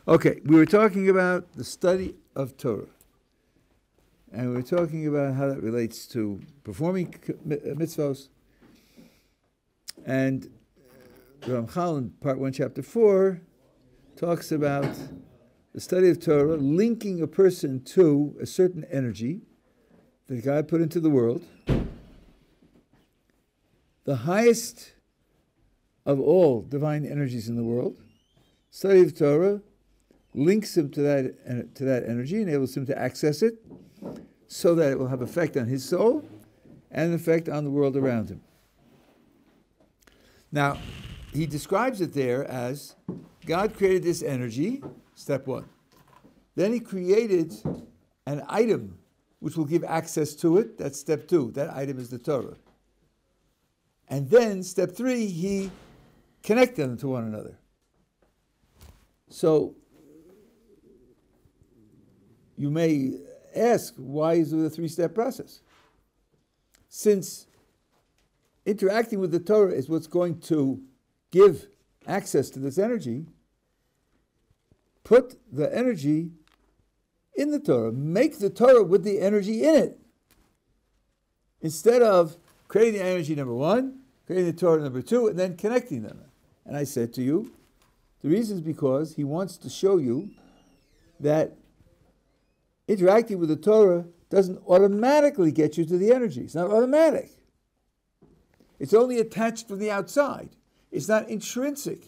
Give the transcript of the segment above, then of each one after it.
Okay, we were talking about the study of Torah. And we were talking about how that relates to performing mitzvahs. And Ramchal in Part 1, Chapter 4, talks about the study of Torah linking a person to a certain energy that God put into the world. The highest of all divine energies in the world. Study of Torah links him to that energy, enables him to access it, so that it will have effect on his soul and an effect on the world around him. Now, he describes it there as God created this energy, step one. Then he created an item which will give access to it, that's step two. That item is the Torah. And then, step three, he connected them to one another. So, you may ask, why is it a three-step process? Since interacting with the Torah is what's going to give access to this energy, put the energy in the Torah. Make the Torah with the energy in it. Instead of creating the energy number one, creating the Torah number two, and then connecting them. And I said to you, the reason is because he wants to show you that interacting with the Torah doesn't automatically get you to the energy. It's not automatic. It's only attached from the outside. It's not intrinsic.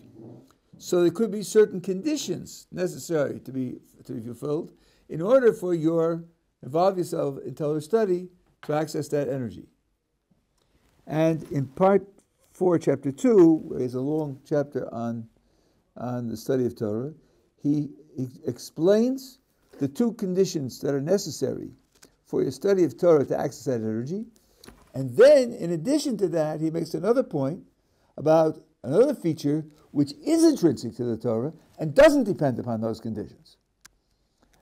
So there could be certain conditions necessary to be fulfilled in order for involve yourself in Torah study to access that energy. And in Part 4, Chapter 2, where there's a long chapter on the study of Torah, he explains the two conditions that are necessary for your study of Torah to access that energy. And then, in addition to that, he makes another point about another feature which is intrinsic to the Torah and doesn't depend upon those conditions.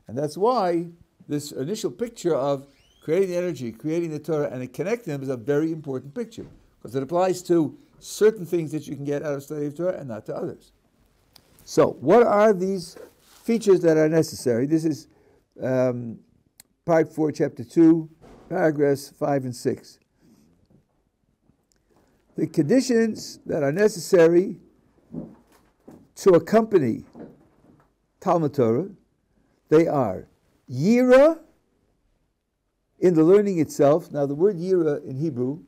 And that's why this initial picture of creating the energy, creating the Torah, and connecting them is a very important picture, because it applies to certain things that you can get out of study of Torah and not to others. So, what are these features that are necessary? This is Part 4, Chapter 2, paragraphs 5 and 6. The conditions that are necessary to accompany Talmud Torah, they are Yira in the learning itself. Now, the word Yira in Hebrew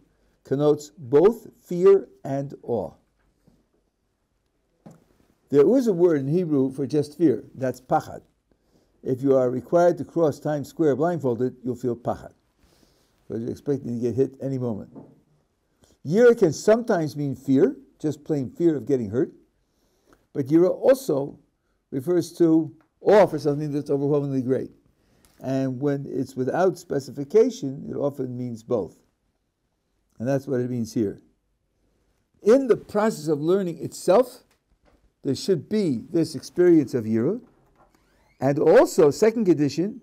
connotes both fear and awe. There is a word in Hebrew for just fear. That's pachad. If you are required to cross Times Square blindfolded, you'll feel pachad, because you're expecting to get hit any moment. Yira can sometimes mean fear, just plain fear of getting hurt. But Yira also refers to awe for something that's overwhelmingly great. And when it's without specification, it often means both. And that's what it means here. In the process of learning itself, there should be this experience of Yira. And also, second condition,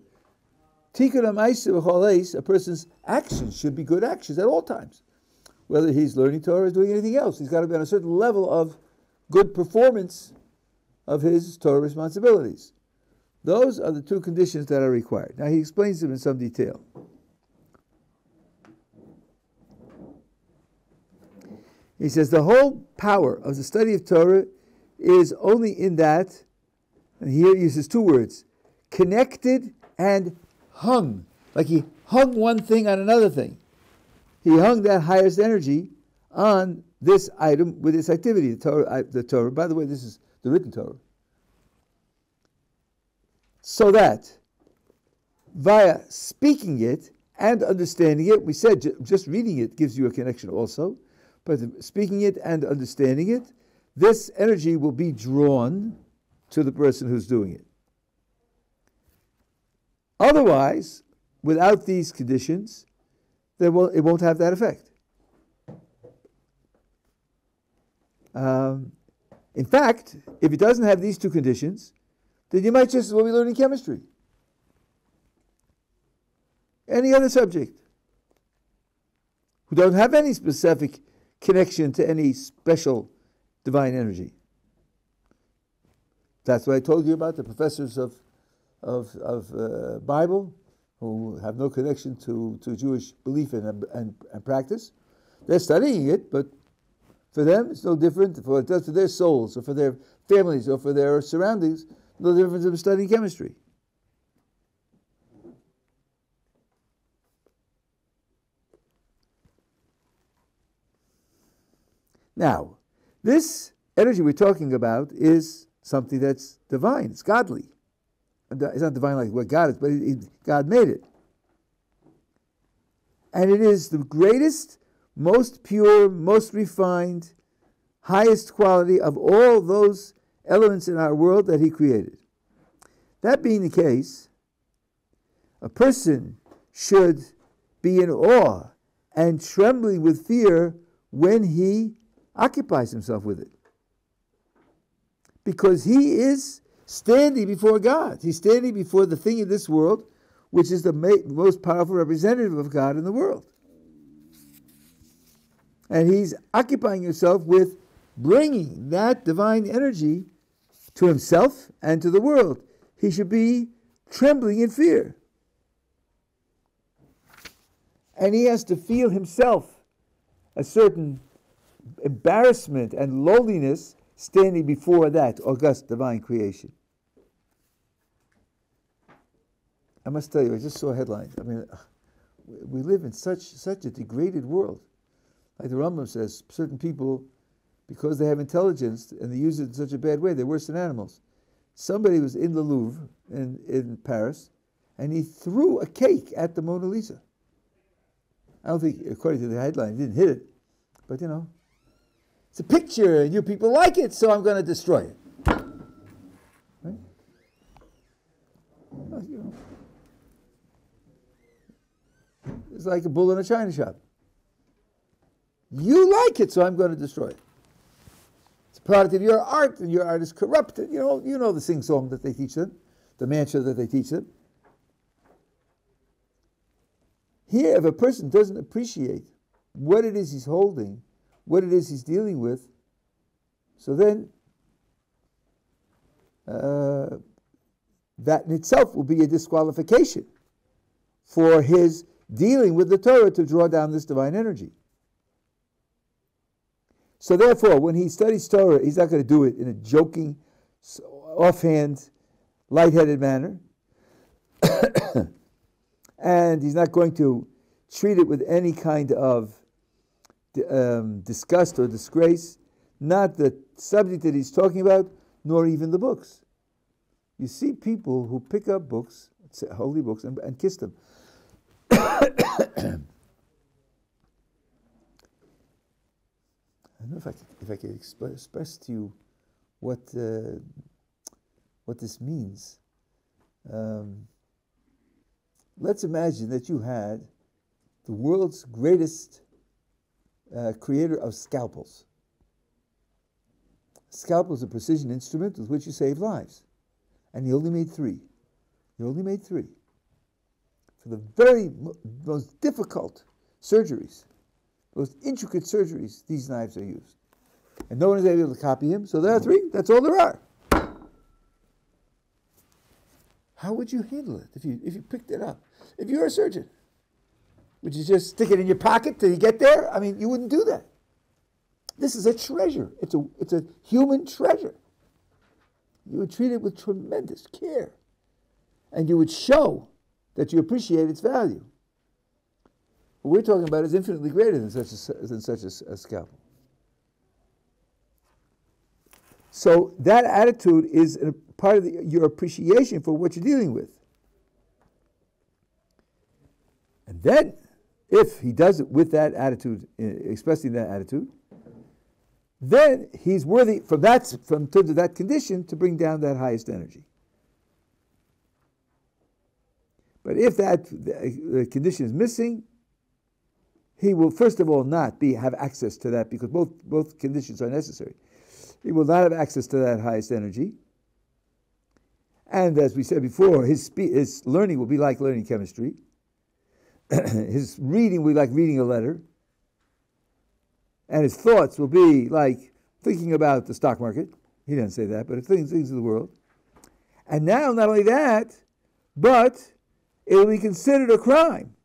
Tikkun HaMaaseh v'chol, a person's actions should be good actions at all times. Whether he's learning Torah or doing anything else, he's got to be on a certain level of good performance of his Torah responsibilities. Those are the two conditions that are required. Now he explains them in some detail. He says the whole power of the study of Torah is only in that, and here he uses two words, connected and hung. Like he hung one thing on another thing. He hung that highest energy on this item with this activity, the Torah. By the way, this is the written Torah. So that via speaking it and understanding it, we said just reading it gives you a connection also, but speaking it and understanding it, this energy will be drawn to the person who's doing it. Otherwise, without these conditions, it won't have that effect. In fact, if it doesn't have these two conditions, then you might just as well be learning chemistry. Any other subject who don't have any specific connection to any special divine energy. That's what I told you about the professors of Bible who have no connection to Jewish belief and practice. They're studying it, but for them it's no different. For what it does to their souls, or for their families, or for their surroundings, no difference than studying chemistry. Now, this energy we're talking about is something that's divine. It's godly. It's not divine like what God is, but God made it. And it is the greatest, most pure, most refined, highest quality of all those elements in our world that He created. That being the case, a person should be in awe and trembling with fear when he occupies himself with it. Because he is standing before God. He's standing before the thing in this world, which is the most powerful representative of God in the world. And he's occupying himself with bringing that divine energy to himself and to the world. He should be trembling in fear. And he has to feel himself a certain embarrassment and lowliness standing before that august divine creation. I must tell you, I just saw headlines. I mean, we live in such a degraded world. Like the Rambam says, certain people, because they have intelligence and they use it in such a bad way, they're worse than animals. Somebody was in the Louvre in Paris, and he threw a cake at the Mona Lisa. I don't think, according to the headline, he didn't hit it. But, it's a picture, and you people like it, so I'm going to destroy it. Right? Well, it's like a bull in a china shop. You like it, so I'm going to destroy it. It's a product of your art, and your art is corrupted. You know the sing-song that they teach them, the mantra that they teach them. Here, if a person doesn't appreciate what it is he's holding, what it is he's dealing with, so then that in itself will be a disqualification for his dealing with the Torah to draw down this divine energy. So therefore, when he studies Torah, he's not going to do it in a joking, offhand, lightheaded manner. And he's not going to treat it with any kind of disgust or disgrace, not the subject that he's talking about, nor even the books. You see people who pick up books, holy books, and kiss them. I don't know if I could express to you what this means. Let's imagine that you had the world's greatest creator of scalpels. A scalpel is a precision instrument with which you save lives. And he only made 3. He only made 3. For the very most difficult surgeries, most intricate surgeries, these knives are used. And no one is able to copy him, so there are 3. That's all there are. How would you handle it if you picked it up? If you're a surgeon, would you just stick it in your pocket till you get there? I mean, you wouldn't do that. This is a treasure. It's a human treasure. You would treat it with tremendous care. And you would show that you appreciate its value. What we're talking about is infinitely greater than such a scalpel. So that attitude is a part of your appreciation for what you're dealing with. And then, if he does it with that attitude, expressing that attitude, then he's worthy from terms of that condition to bring down that highest energy. But if that the condition is missing, he will first of all not have access to that, because both conditions are necessary. He will not have access to that highest energy. And as we said before, his learning will be like learning chemistry. His reading will be like reading a letter. And his thoughts will be like thinking about the stock market. He didn't say that, but things of the world. And now, not only that, but it will be considered a crime.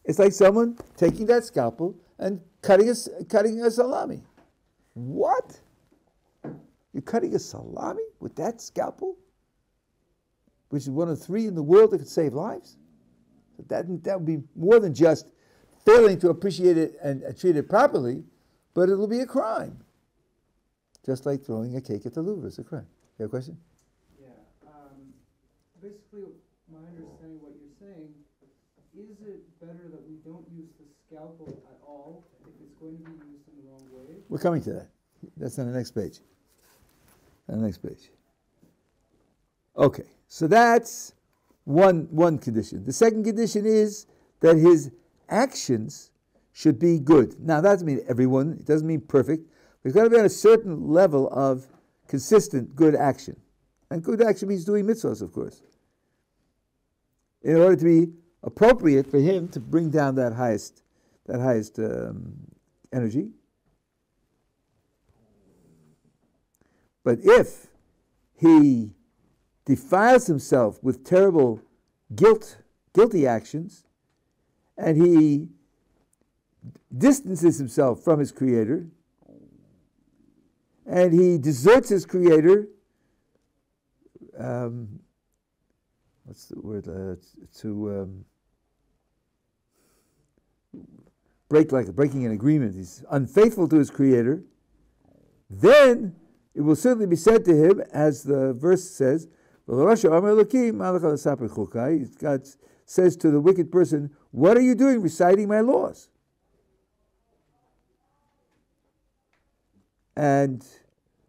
It's like someone taking that scalpel and cutting a salami. What? You're cutting a salami with that scalpel? Which is one of 3 in the world that could save lives? That would be more than just failing to appreciate it and treat it properly, but it will be a crime. Just like throwing a cake at the Louvre is a crime. You have a question? Yeah. Basically, my understanding of what you're saying, is it better that we don't use the scalpel at all if it's going to be used in the wrong way? We're coming to that. That's on the next page. On the next page. Okay, so that's one condition. The second condition is that his actions should be good. Now, that doesn't mean everyone. It doesn't mean perfect. But it's got to be on a certain level of consistent good action. And good action means doing mitzvahs, of course. In order to be appropriate for him to bring down that highest energy. But if he defiles himself with terrible guilty actions, and he distances himself from his Creator, and he deserts his Creator, what's the word? Breaking an agreement. He's unfaithful to his Creator. Then it will certainly be said to him, as the verse says, God says to the wicked person, what are you doing reciting my laws? And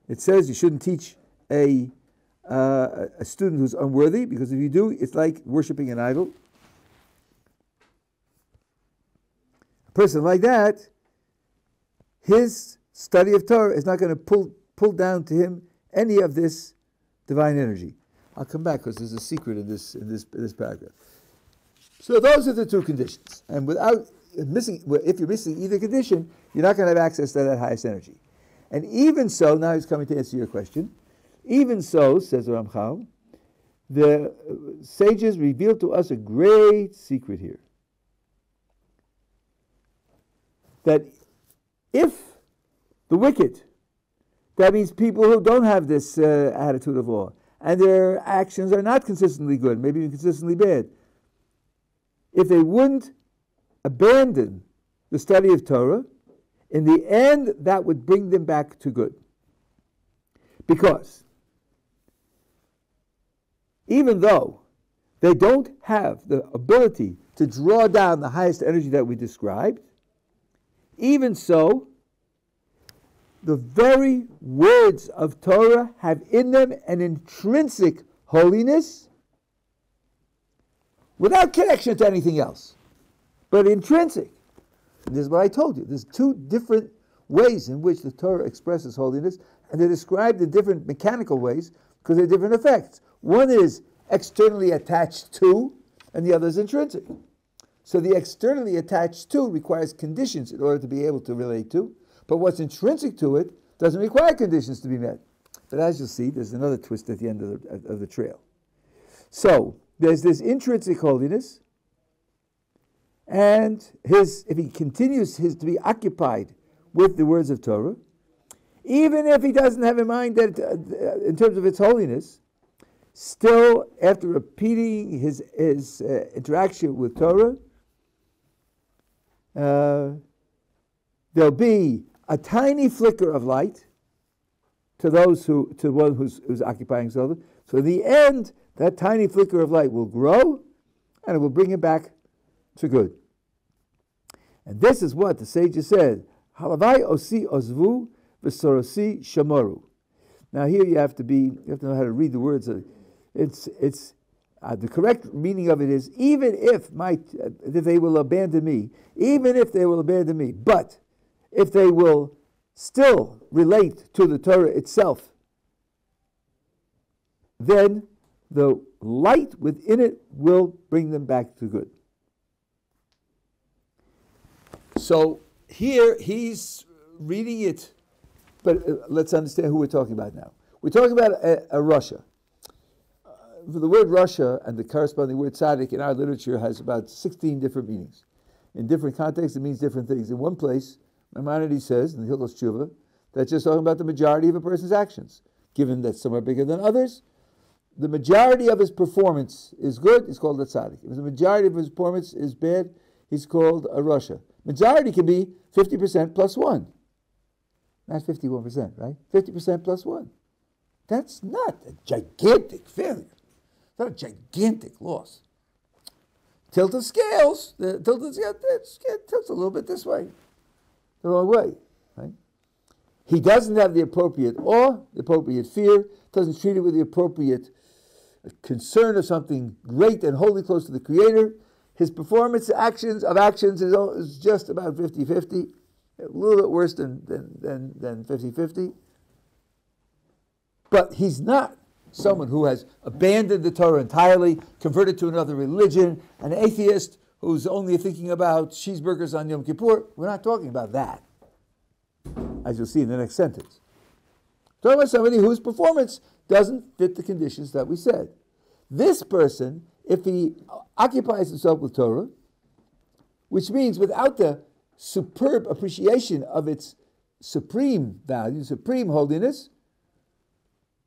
it says you shouldn't teach a student who's unworthy, because if you do, it's like worshiping an idol. A person like that, his study of Torah is not going to pull down to him any of this divine energy. I'll come back because there's a secret in this paragraph. So those are the 2 conditions. And if you're missing either condition, you're not going to have access to that highest energy. And even so, now he's coming to answer your question, even so, says Ramchal, the sages revealed to us a great secret here. That if the wicked, that means people who don't have this attitude of awe, and their actions are not consistently good, maybe even consistently bad, if they wouldn't abandon the study of Torah, in the end, that would bring them back to good. Because even though they don't have the ability to draw down the highest energy that we described, even so, the very words of Torah have in them an intrinsic holiness without connection to anything else, but intrinsic. And this is what I told you. There's 2 different ways in which the Torah expresses holiness, and they're described in different mechanical ways because they're different effects. One is externally attached to, and the other is intrinsic. So the externally attached to requires conditions in order to be able to relate to, but what's intrinsic to it doesn't require conditions to be met. But as you'll see, there's another twist at the end of the trail. So there's this intrinsic holiness, and if he continues to be occupied with the words of Torah, even if he doesn't have in mind that in terms of its holiness, still after repeating his interaction with Torah, there'll be a tiny flicker of light to one who's occupying himself. So in the end, that tiny flicker of light will grow, and it will bring him back to good. And this is what the sages said: Halavai osi ozvu v'sorosi shamoru. Now here you have to know how to read the words. It's the correct meaning of it is, even if they will abandon me, but if they will still relate to the Torah itself, then the light within it will bring them back to good. So here he's reading it, but let's understand who we're talking about now. we're talking about a Russia. The word Russia and the corresponding word tzaddik in our literature has about 16 different meanings. In different contexts, it means different things. In one place, Maimonides says, in the Hilchos Tshuva, that's just talking about the majority of a person's actions. Given that some are bigger than others, the majority of his performance is good, he's called a tzaddik. If the majority of his performance is bad, he's called a Russia. Majority can be 50% plus 1. Not 51%, right? 50% plus 1. That's not a gigantic failure. It's not a gigantic loss. Tilt the scales. The scale tilts a little bit this way. The wrong way, right? He doesn't have the appropriate awe, the appropriate fear, doesn't treat it with the appropriate concern of something great and wholly close to the Creator. His performance actions is just about 50-50, a little bit worse than 50-50. But he's not someone who has abandoned the Torah entirely, converted to another religion, an atheist who's only thinking about cheeseburgers on Yom Kippur. We're not talking about that, as you'll see in the next sentence. We're talking about somebody whose performance doesn't fit the conditions that we said. This person, if he occupies himself with Torah, which means without the superb appreciation of its supreme value, supreme holiness,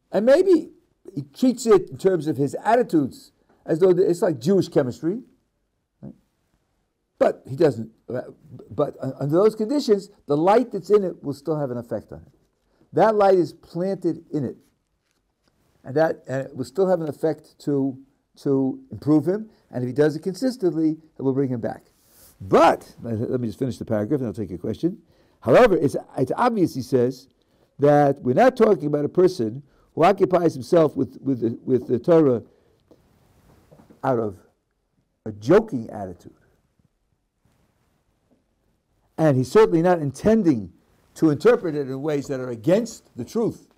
and maybe he treats it in terms of his attitudes as though it's like Jewish chemistry, right? But he doesn't. But under those conditions, the light that's in it will still have an effect on it. That light is planted in it, and it will still have an effect to improve him. And if he does it consistently, it will bring him back. But let me just finish the paragraph, and I'll take your question. However, it's obvious, he says, that we're not talking about a person who occupies himself with the Torah out of a joking attitude. And he's certainly not intending to interpret it in ways that are against the truth,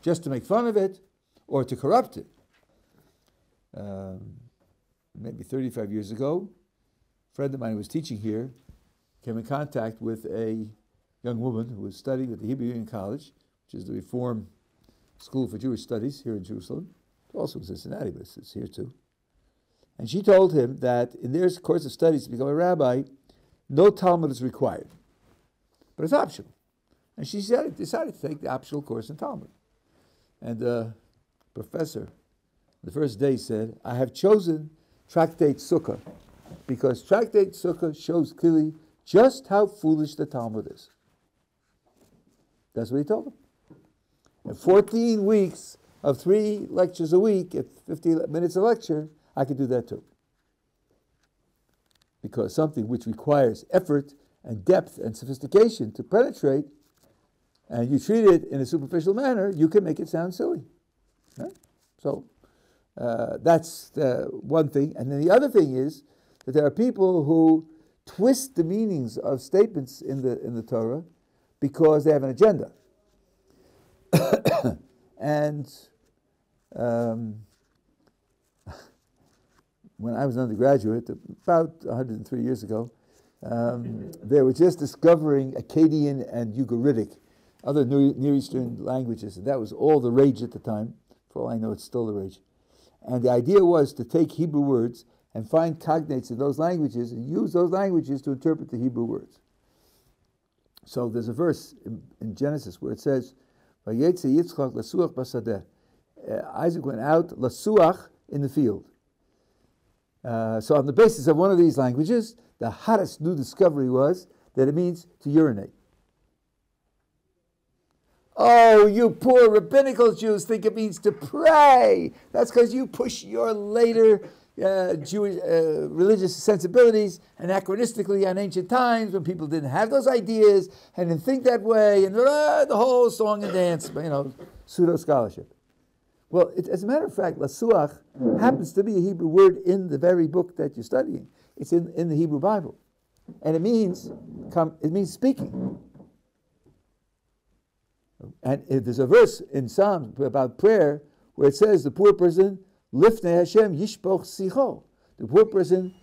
just to make fun of it or to corrupt it. Maybe 35 years ago, a friend of mine who was teaching here came in contact with a young woman who was studying at the Hebrew Union College, which is the Reform School for Jewish Studies here in Jerusalem. It also in Cincinnati, but it's here too. And she told him that in their course of studies to become a rabbi, no Talmud is required, but it's optional. And she decided to take the optional course in Talmud. And the professor, the first day, said, I have chosen Tractate Sukkah because Tractate Sukkah shows clearly just how foolish the Talmud is. That's what he told him. In 14 weeks of 3 lectures a week, at 50 minutes a lecture, I could do that too. Because something which requires effort and depth and sophistication to penetrate, and you treat it in a superficial manner, you can make it sound silly. Right? So that's one thing. And then the other thing is that there are people who twist the meanings of statements in the Torah because they have an agenda. And when I was an undergraduate, about 103 years ago, they were just discovering Akkadian and Ugaritic, other Near Eastern languages, and that was all the rage at the time. For all I know, it's still the rage. And the idea was to take Hebrew words and find cognates in those languages and use those languages to interpret the Hebrew words. So there's a verse in Genesis where it says, Vayetze Yitzchak lasuach basadeh. Isaac went out lasuach in the field. So on the basis of one of these languages, the hottest new discovery was that it means to urinate. Oh, you poor rabbinical Jews think it means to pray. That's because you push your later Jewish religious sensibilities anachronistically on ancient times when people didn't have those ideas and didn't think that way, and the whole song and dance, pseudo scholarship. Well, as a matter of fact, lasuach happens to be a Hebrew word in the very book that you're studying. It's in the Hebrew Bible, and it means speaking. And there's a verse in Psalms about prayer where it says the poor person lifnei Hashem yishpoch sicho. The poor person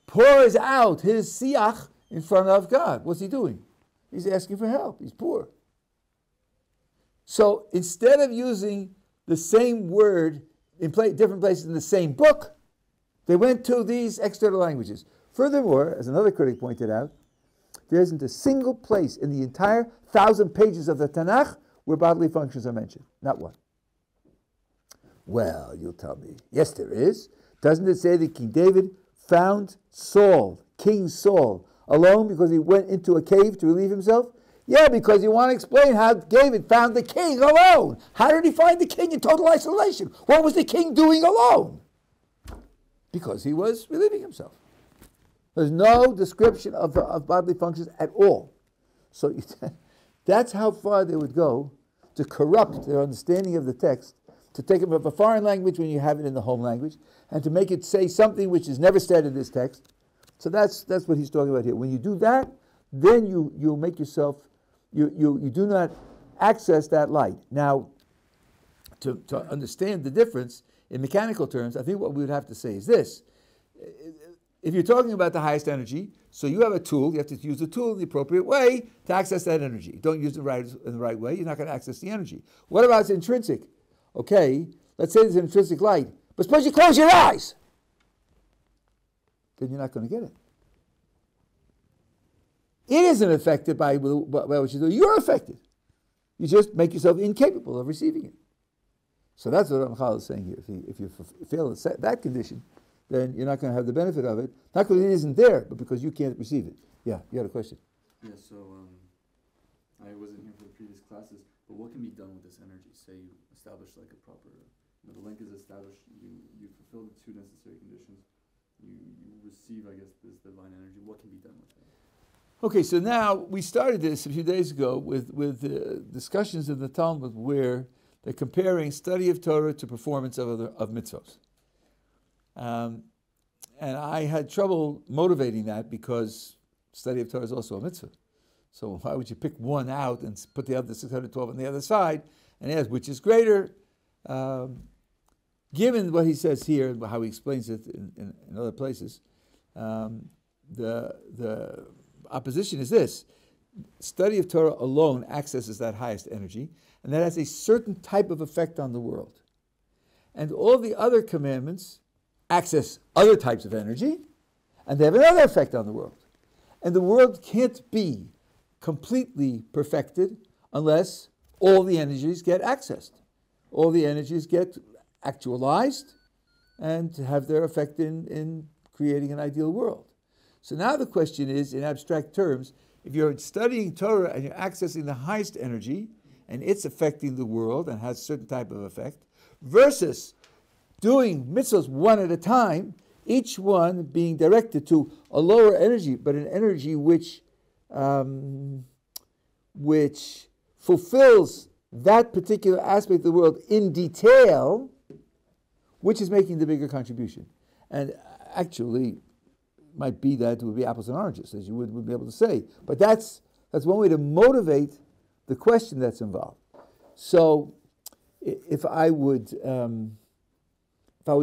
pours out his siach in front of God. What's he doing? He's asking for help. He's poor. So instead of using the same word in different places in the same book, they went to these external languages. Furthermore, as another critic pointed out, there isn't a single place in the entire 1,000 pages of the Tanakh where bodily functions are mentioned. Not one. Well, you'll tell me, yes, there is. Doesn't it say that King David found Saul, King Saul, alone because he went into a cave to relieve himself? Yeah, because you want to explain how David found the king alone. How did he find the king in total isolation? What was the king doing alone? Because he was relieving himself. There's no description of bodily functions at all. So that's how far they would go to corrupt their understanding of the text, to take it from a foreign language when you have it in the home language, and to make it say something which is never said in this text. So that's what he's talking about here. When you do that, then you make yourself, you do not access that light. Now, to understand the difference in mechanical terms, I think what we would have to say is this. If you're talking about the highest energy, so you have a tool, you have to use the tool in the appropriate way to access that energy. Don't use it in the right way, you're not going to access the energy. What about its intrinsic? Okay, let's say there's an intrinsic light, but suppose you close your eyes. Then you're not going to get it. It isn't affected by what you do. You're affected. You just make yourself incapable of receiving it. So that's what Ramchal is saying here. If you fail that condition, then you're not going to have the benefit of it. Not because it isn't there, but because you can't receive it. Yeah, you had a question. Yeah, so I wasn't here for the previous classes, but what can be done with this energy? Say you establish like a proper, the link is established, you fulfill the two necessary conditions, you receive, I guess, this divine energy. What can be done with it? Okay, so now we started this a few days ago with discussions in the Talmud where they're comparing study of Torah to performance of mitzvos. And I had trouble motivating that because study of Torah is also a mitzvah. So why would you pick one out and put the other 612 on the other side and ask which is greater? Given what he says here and how he explains it in other places, the opposition is this. Study of Torah alone accesses that highest energy, and that has a certain type of effect on the world. And all the other commandments access other types of energy, and they have another effect on the world. And the world can't be completely perfected unless all the energies get accessed. All the energies get actualized and have their effect in creating an ideal world. So now the question is, in abstract terms, if you're studying Torah and you're accessing the highest energy, and it's affecting the world and has a certain type of effect, versus doing mitzvahs one at a time, each one being directed to a lower energy, but an energy which fulfills that particular aspect of the world in detail, which is making the bigger contribution. And actually, might be that it would be apples and oranges, as you would be able to say. But that's one way to motivate the question that's involved. So, if I would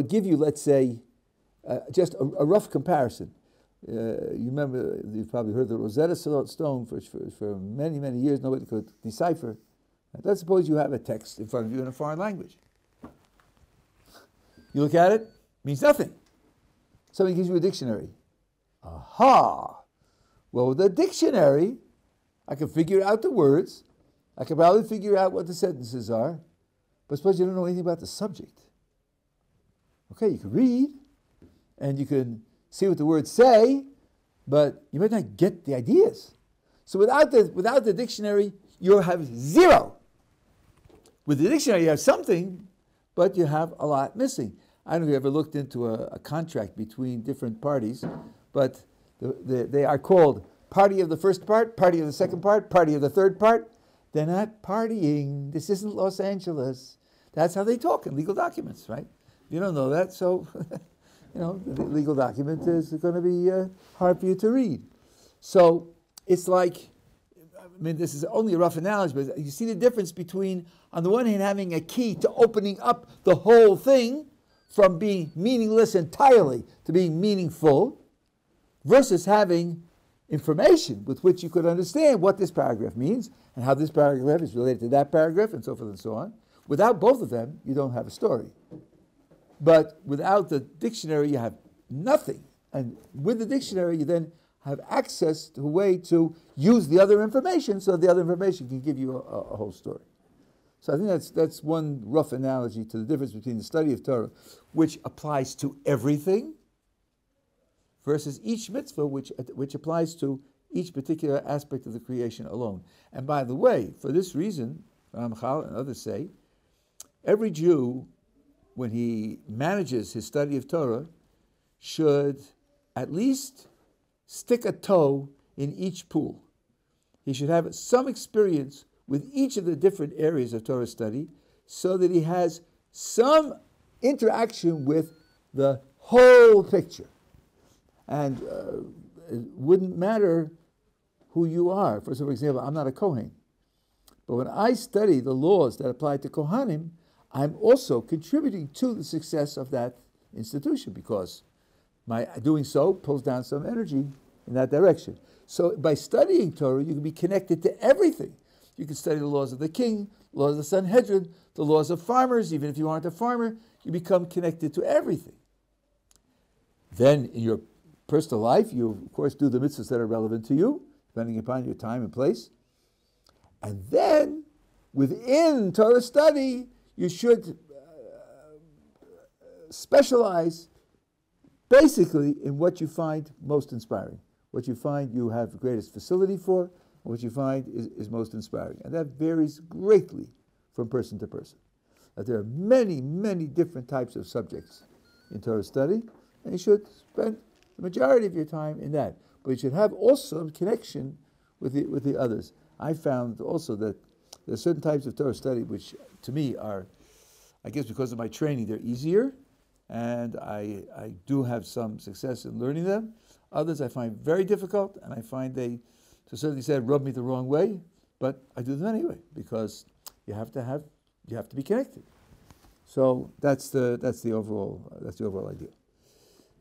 give you, let's say, just a rough comparison. You remember, you've probably heard the Rosetta Stone for many, many years. Nobody could decipher. Let's suppose you have a text in front of you in a foreign language. You look at it, means nothing. Somebody gives you a dictionary. Aha! Well, with a dictionary, I can figure out the words. I can probably figure out what the sentences are. But suppose you don't know anything about the subject. Okay, you can read, and you can see what the words say, but you might not get the ideas. So without the dictionary, you have zero. With the dictionary, you have something, but you have a lot missing. I don't know if you ever looked into a contract between different parties, but they are called party of the first part, party of the second part, party of the third part. They're not partying. This isn't Los Angeles. That's how they talk in legal documents, right? You don't know that, so the legal document is going to be hard for you to read. So it's like, this is only a rough analogy, but you see the difference between, on the one hand, having a key to opening up the whole thing from being meaningless entirely to being meaningful, versus having information with which you could understand what this paragraph means and how this paragraph is related to that paragraph and so forth and so on. Without both of them, you don't have a story. But without the dictionary, you have nothing. And with the dictionary, you then have access to a way to use the other information so the other information can give you a whole story. So I think that's one rough analogy to the difference between the study of Torah, which applies to everything, versus each mitzvah, which applies to each particular aspect of the creation alone. And by the way, for this reason, Ramchal and others say, every Jew, when he manages his study of Torah, should at least stick a toe in each pool. He should have some experience with each of the different areas of Torah study so that he has some interaction with the whole picture. And it wouldn't matter who you are. For example, I'm not a Kohen. But when I study the laws that apply to Kohanim, I'm also contributing to the success of that institution because my doing so pulls down some energy in that direction. So by studying Torah, you can be connected to everything. You can study the laws of the king, laws of the Sanhedrin, the laws of farmers. Even if you aren't a farmer, you become connected to everything. Then in your personal life, you, of course, do the mitzvahs that are relevant to you, depending upon your time and place. And then, within Torah study, you should specialize basically in what you find most inspiring, what you find you have the greatest facility for, and what you find is most inspiring. And that varies greatly from person to person. That there are many, many different types of subjects in Torah study, and you should spend the majority of your time in that. But you should have also a connection with the others. I found also that there are certain types of Torah study which, to me, are, I guess because of my training, they're easier, and I do have some success in learning them. Others I find very difficult, and I find they, to a certain extent, rub me the wrong way, but I do them anyway, because you have to be connected. So that's the overall idea.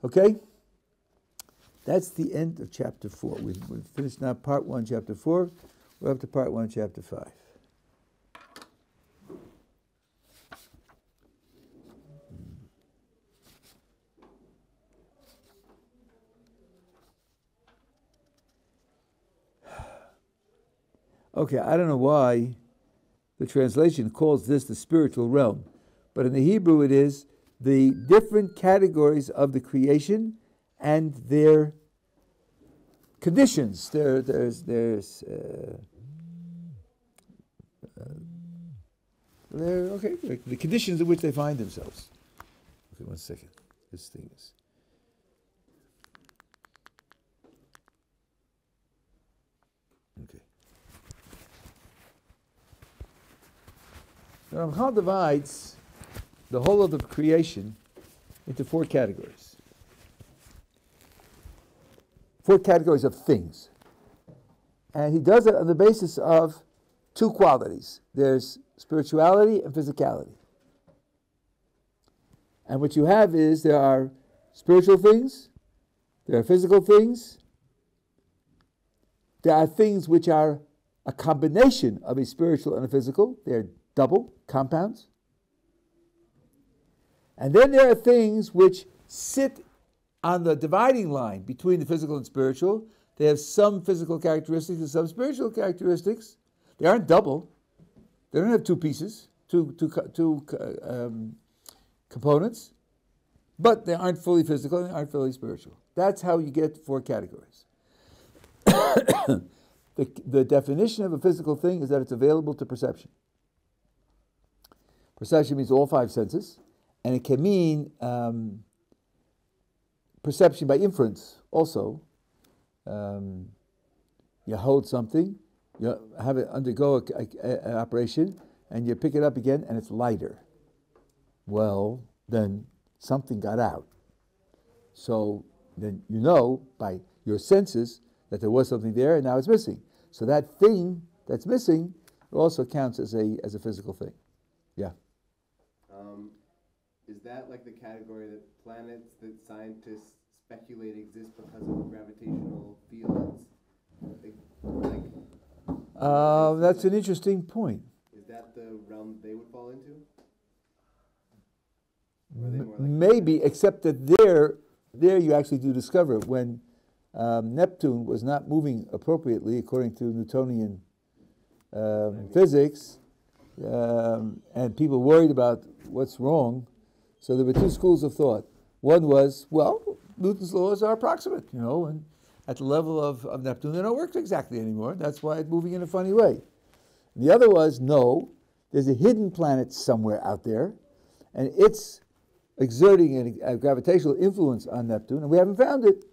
Okay? That's the end of Chapter 4. We've finished now Part 1, Chapter 4. We're up to Part 1, Chapter 5. Okay, I don't know why the translation calls this the spiritual realm, but in the Hebrew it is the different categories of the creation and their conditions. There's the conditions in which they find themselves. Okay, one second. This thing is. Okay. The Ramchal divides the whole of the creation into 4 categories. 4 categories of things. And he does it on the basis of 2 qualities. There's spirituality and physicality. And what you have is there are spiritual things, there are physical things, there are things which are a combination of a spiritual and a physical. They're double, compounds. And then there are things which sit on the dividing line between the physical and spiritual. They have some physical characteristics and some spiritual characteristics. They aren't double. They don't have 2 pieces, two components, but they aren't fully physical and they aren't fully spiritual. That's how you get 4 categories. The definition of a physical thing is that it's available to perception. Perception means all 5 senses, and it can mean perception by inference also. You hold something, you have it undergo an operation, and you pick it up again, and it's lighter. Well, then something got out. So then you know by your senses that there was something there, and now it's missing. So that thing that's missing also counts as a physical thing. Yeah. Is that like the category that planets that scientists speculate exist because of gravitational fields That's an interesting point. Is that the realm they would fall into? Or are they more like Maybe, except that there you actually do discover when Neptune was not moving appropriately according to Newtonian physics, and people worried about what's wrong. So there were two schools of thought. One was, well, Newton's laws are approximate, and at the level of Neptune, they don't work exactly anymore. That's why it's moving in a funny way. And the other was, no, there's a hidden planet somewhere out there, and it's exerting a gravitational influence on Neptune, and we haven't found it.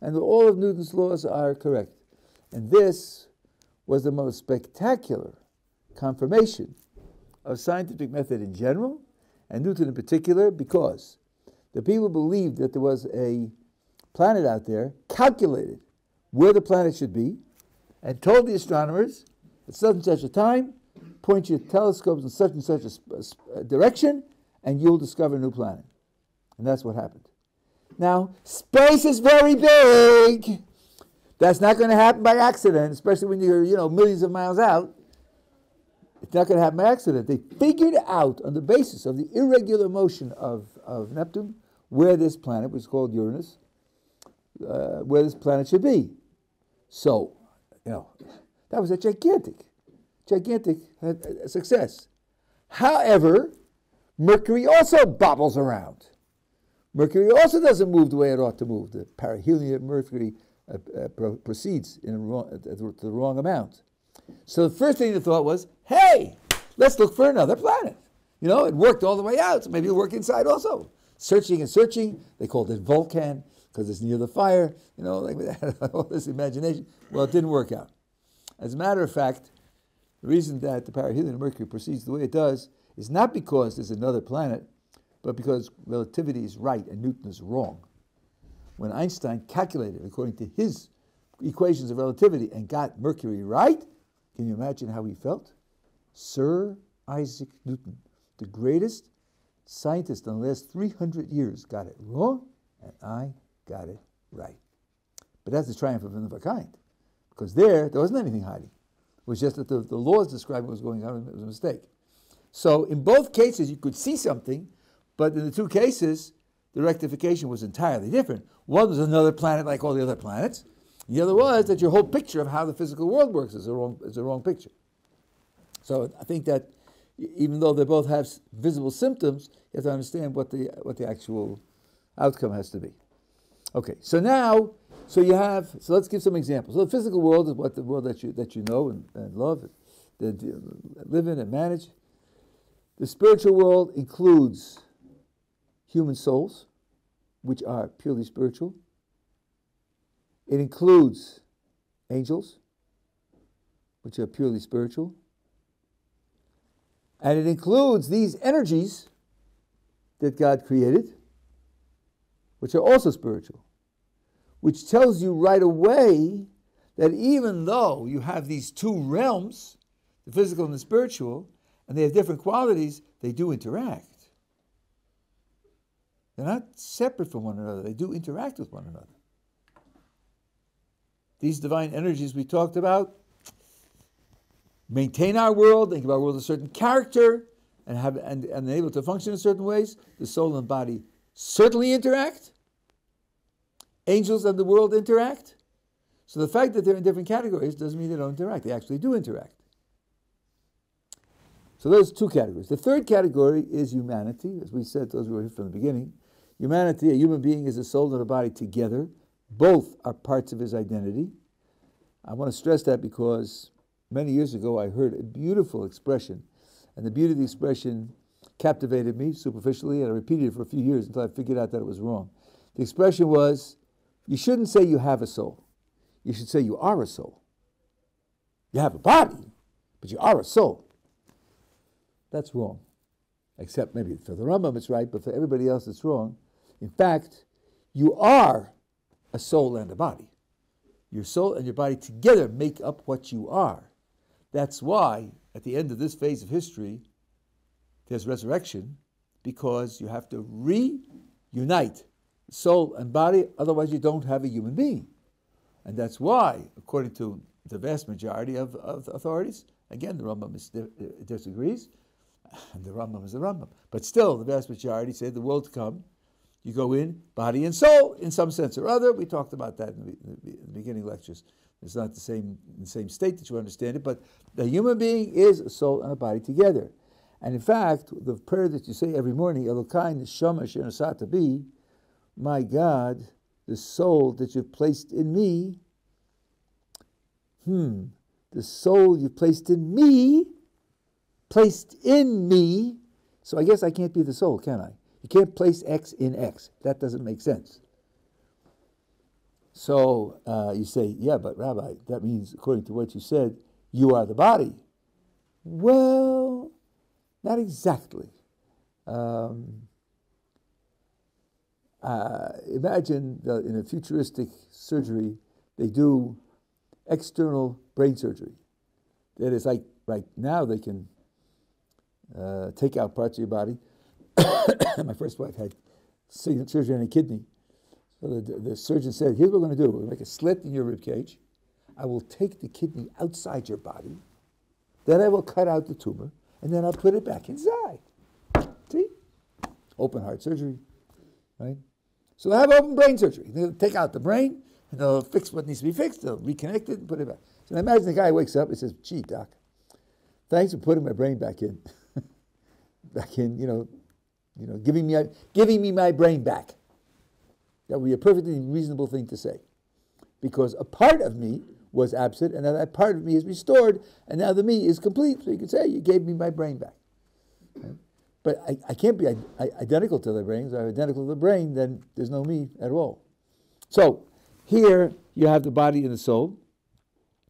And all of Newton's laws are correct. And this was the most spectacular confirmation of scientific method in general, and Newton in particular, because the people believed that there was a planet out there, calculated where the planet should be, and told the astronomers, at such and such a time, point your telescopes in such and such a direction, and you'll discover a new planet. And that's what happened. Now, space is very big. That's not going to happen by accident, especially when you're, millions of miles out. It's not going to happen by accident. They figured out, on the basis of the irregular motion of Neptune, where this planet, which is called Uranus, where this planet should be. So, that was a gigantic success. However, Mercury also bobbles around. Mercury also doesn't move the way it ought to move. The perihelion of Mercury proceeds to the wrong amount. So the first thing they thought was, hey, let's look for another planet. It worked all the way out, so maybe it'll work inside also. Searching and searching, they called it Vulcan because it's near the fire, all this imagination. Well, it didn't work out. As a matter of fact, the reason that the perihelion of Mercury proceeds the way it does is not because there's another planet, but because relativity is right and Newton is wrong. When Einstein calculated according to his equations of relativity and got Mercury right, can you imagine how he felt? Sir Isaac Newton, the greatest scientist in the last 300 years, got it wrong, and I got it right. But that's the triumph of another kind, because there wasn't anything hiding. It was just that the laws describing what was going on, it was a mistake. So in both cases, you could see something, but in the two cases, the rectification was entirely different. One was another planet like all the other planets. The other was that your whole picture of how the physical world works is a wrong picture. So I think that even though they both have visible symptoms, you have to understand what the actual outcome has to be. Okay, so let's give some examples. So the physical world is what the world that you know and love, that you live in and manage. The spiritual world includes human souls, which are purely spiritual. It includes angels, which are purely spiritual. And it includes these energies that God created, which are also spiritual, which tells you right away that even though you have these two realms, the physical and the spiritual, and they have different qualities, they do interact. They're not separate from one another. They do interact with one another. These divine energies we talked about maintain our world, they give our world a certain character, and able to function in certain ways. The soul and body certainly interact. Angels and the world interact. So the fact that they're in different categories doesn't mean they don't interact. They actually do interact. So those two categories. The third category is humanity. As we said, those who were here from the beginning. Humanity, a human being, is a soul and a body together. Both are parts of his identity. I want to stress that because many years ago I heard a beautiful expression, and the beauty of the expression captivated me superficially, and I repeated it for a few years until I figured out that it was wrong. The expression was, you shouldn't say you have a soul. You should say you are a soul. You have a body, but you are a soul. That's wrong. Except maybe for the Rambam it's right, but for everybody else it's wrong. In fact, you are a soul and a body. Your soul and your body together make up what you are. That's why, at the end of this phase of history, there's resurrection, because you have to reunite soul and body, otherwise you don't have a human being. And that's why, according to the vast majority of authorities, again, the Rambam disagrees, and the Rambam is the Rambam. But still, the vast majority say the world to come, you go in, body and soul, in some sense or other. We talked about that in the beginning lectures. It's not in the same state that you understand it, but the human being is a soul and a body together. And in fact, the prayer that you say every morning, Elokai neshama asher nasata bi, my God, the soul that you've placed in me, the soul you placed in me, so I guess I can't be the soul, can I? You can't place X in X. That doesn't make sense. So you say, yeah, but Rabbi, that means, according to what you said, you are the body. Well, not exactly. Imagine in a futuristic surgery, they do external brain surgery. That is like now they can take out parts of your body. My first wife had surgery on a kidney. So the surgeon said, here's what we're going to do. We'll make a slit in your rib cage. I will take the kidney outside your body. Then I will cut out the tumor. And then I'll put it back inside. See? Open heart surgery. Right? So they'll have open brain surgery. They'll take out the brain, and they'll fix what needs to be fixed. They'll reconnect it and put it back. So imagine the guy wakes up and says, gee, doc, thanks for putting my brain back in. Giving me my brain back. That would be a perfectly reasonable thing to say. Because a part of me was absent, and now that part of me is restored, and now the me is complete. So you could say, you gave me my brain back. Right? But I can't be identical to the brain. If I'm identical to the brain, then there's no me at all. So here you have the body and the soul.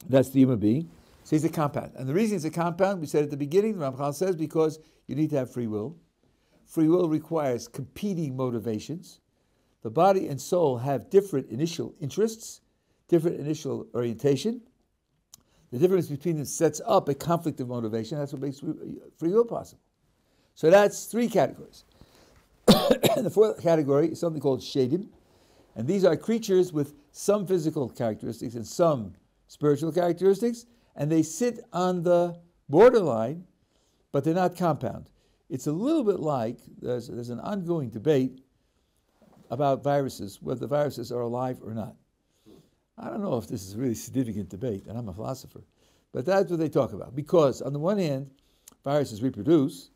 That's the human being. So it's a compound. And the reason it's a compound, we said at the beginning, the Ramchal says, because you need to have free will. Free will requires competing motivations. The body and soul have different initial interests, different initial orientation. The difference between them sets up a conflict of motivation. That's what makes free will possible. So that's three categories. And the fourth category is something called shadim. And these are creatures with some physical characteristics and some spiritual characteristics. And they sit on the borderline, but they're not compound. It's a little bit like, there's an ongoing debate about viruses, whether viruses are alive or not. I don't know if this is a really significant debate, and I'm a philosopher, but that's what they talk about. Because on the one hand, viruses reproduce.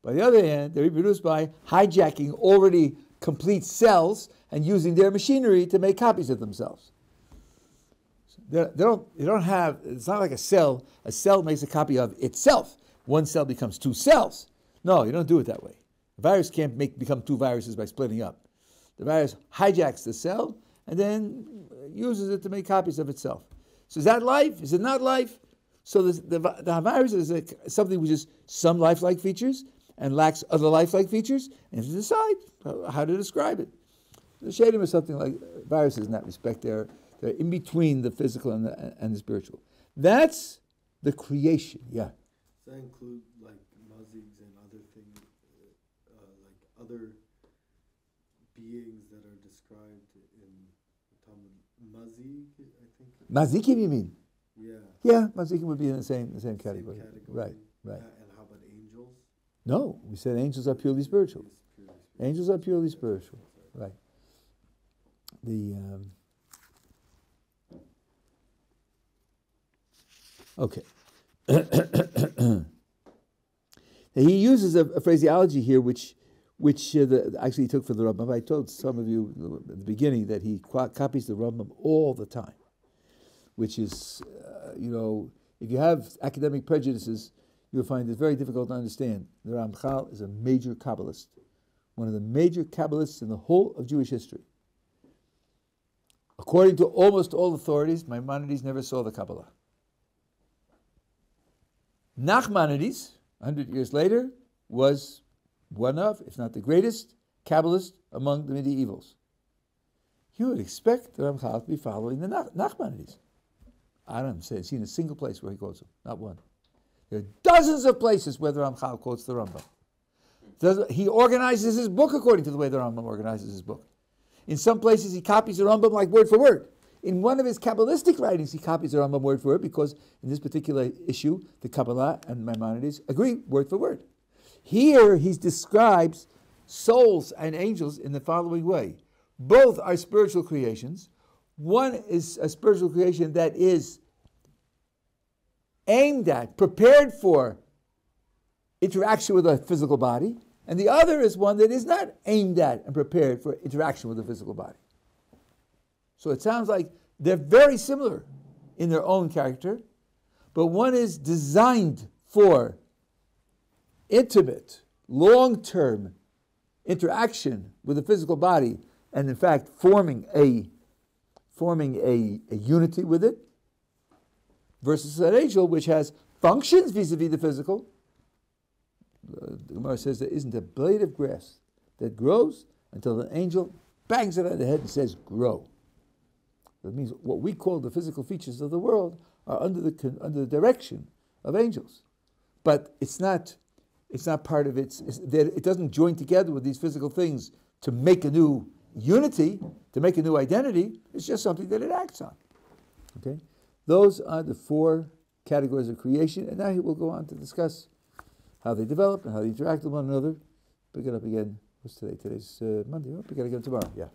By the other hand, they reproduce by hijacking already complete cells and using their machinery to make copies of themselves. They don't have, it's not like a cell. A cell makes a copy of itself. One cell becomes two cells. No, you don't do it that way. A virus can't become two viruses by splitting up. The virus hijacks the cell and then uses it to make copies of itself. So is that life? Is it not life? So the virus is something which is some lifelike features and lacks other lifelike features, and you decide how to describe it. The shadim is something like viruses in that respect. They're in between the physical and the spiritual. That's the creation, yeah. Does that include like mazigs and other things, like other beings that are described in Talmud? Mazig, I think. Mazikim, you mean? Yeah. Yeah, mazikim would be in the same category. Right. And how about angels? No, we said angels are purely spiritual. Angels are purely spiritual. Right. Okay. He uses a phraseology here which actually he took for the Rambam. I told some of you at the beginning that he copies the Rambam all the time, which is, if you have academic prejudices, you'll find it very difficult to understand. The Ramchal is a major Kabbalist, one of the major Kabbalists in the whole of Jewish history. According to almost all authorities, Maimonides never saw the Kabbalah. Nachmanides, 100 years later, was one of, if not the greatest, Kabbalist among the medievals. You would expect the Ramchal to be following the Nachmanides. I haven't seen a single place where he quotes him, not one. There are dozens of places where the Ramchal quotes the Rambam. He organizes his book according to the way the Rambam organizes his book. In some places he copies the Rambam like word for word. in one of his Kabbalistic writings, he copies the Rambam word for word, because in this particular issue, the Kabbalah and Maimonides agree word for word. Here, he describes souls and angels in the following way. Both are spiritual creations. One is a spiritual creation that is aimed at, prepared for interaction with a physical body, and the other is one that is not aimed at and prepared for interaction with the physical body. So it sounds like they're very similar in their own character, but one is designed for intimate, long-term interaction with the physical body, and in fact forming a unity with it, versus an angel which has functions vis-a-vis the physical. The Gemara says there isn't a blade of grass that grows until the angel bangs it on the head and says, grow. That means what we call the physical features of the world are under the direction of angels. But it's not part of it doesn't join together with these physical things to make a new unity, to make a new identity. It's just something that it acts on. Okay? Those are the 4 categories of creation, and now he will go on to discuss how they develop and how they interact with one another. Pick it up again. What's today? Today's Monday. We'll pick it up again tomorrow. Yeah.